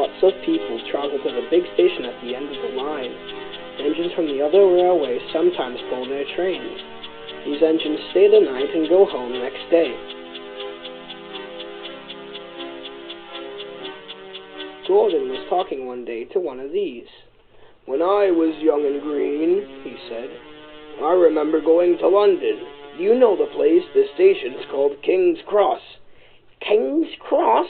Lots of people travel to the big station at the end of the line. Engines from the other railways sometimes pull their trains. These engines stay the night and go home next day. Gordon was talking one day to one of these. "When I was young and green," he said, "I remember going to London. You know the place, the station's called King's Cross." "King's Cross?"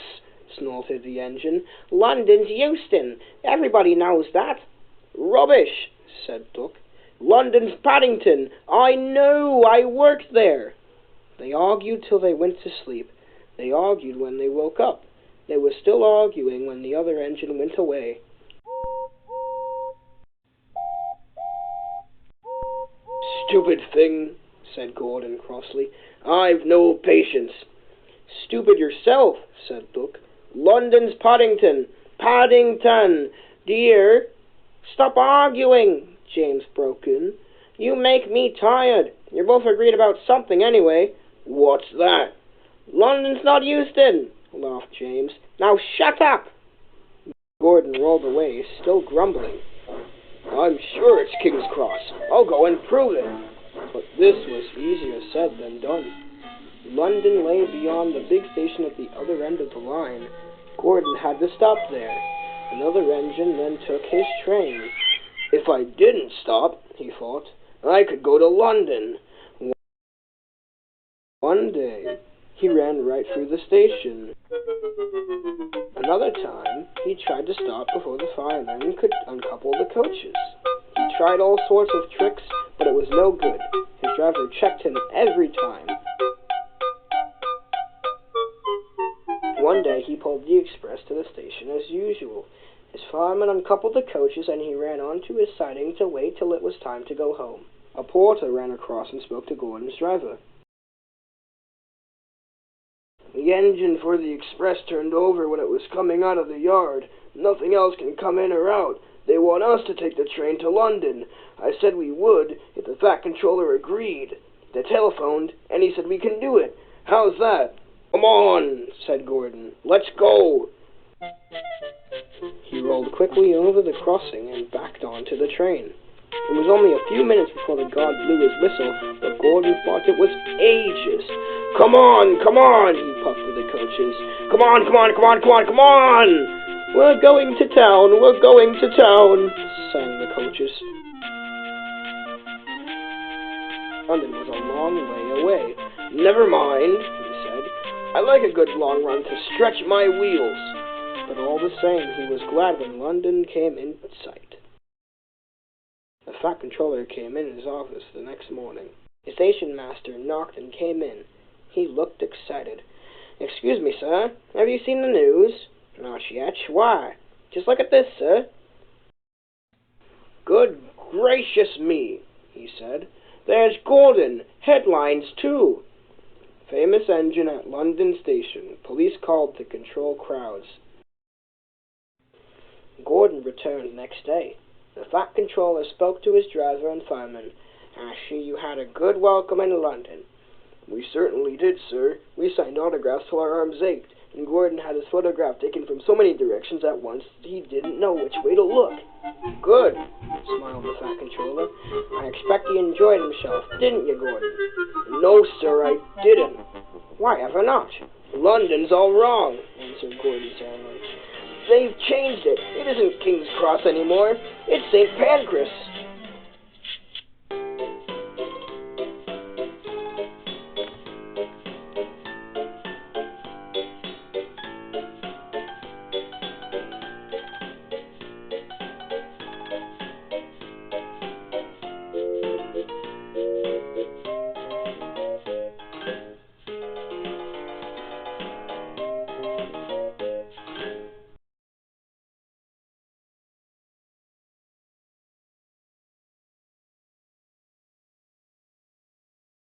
snorted the engine. "London's Euston. Everybody knows that." "Rubbish," said Duck. "London's Paddington. I know, I worked there." They argued till they went to sleep. They argued when they woke up. They were still arguing when the other engine went away. "Stupid thing," said Gordon crossly. "I've no patience." "Stupid yourself," said Duck. "London's Paddington. Paddington, dear." "Stop arguing," James broke in. "You make me tired. You're both agreed about something anyway." "What's that?" "London's not Euston," laughed James. "Now shut up." Gordon rolled away, still grumbling. "I'm sure it's King's Cross. I'll go and prove it." But this was easier said than done. London lay beyond the big station at the other end of the line. Gordon had to stop there. Another engine then took his train. "If I didn't stop," he thought, "I could go to London." One day, he ran right through the station. Another time, he tried to stop before the firemen could uncouple the coaches. He tried all sorts of tricks, but it was no good. His driver checked him every time. One day, he pulled the express to the station as usual. His fireman uncoupled the coaches, and he ran on to his siding to wait till it was time to go home. A porter ran across and spoke to Gordon's driver. "The engine for the express turned over when it was coming out of the yard. Nothing else can come in or out. They want us to take the train to London. I said we would if the Fat Controller agreed. They telephoned, and he said we can do it. How's that?" "Come on," said Gordon. "Let's go." He rolled quickly over the crossing and backed onto the train. It was only a few minutes before the guard blew his whistle, but Gordon thought it was ages. Come on," he puffed to the coaches. Come on! We're going to town, sang the coaches. London was a long way away. "Never mind," he said. "I like a good long run to stretch my wheels." But all the same, he was glad when London came in sight. The Fat Controller came in his office the next morning. The station master knocked and came in. He looked excited. "Excuse me, sir. Have you seen the news?" "Not yet. Why?" "Just look at this, sir." "Good gracious me," he said. "There's Gordon. Headlines, too. Famous engine at London Station. Police called to control crowds." Gordon returned next day. The Fat Controller spoke to his driver and fireman. "I see you had a good welcome in London." "We certainly did, sir. We signed autographs till our arms ached, and Gordon had his photograph taken from so many directions at once that he didn't know which way to look." "Good," smiled the Fat Controller. "I expect he enjoyed himself, didn't you, Gordon?" "No, sir, I didn't." "Why ever not?" "London's all wrong," answered Gordon sadly. "They've changed it. It isn't King's Cross anymore. It's St. Pancras."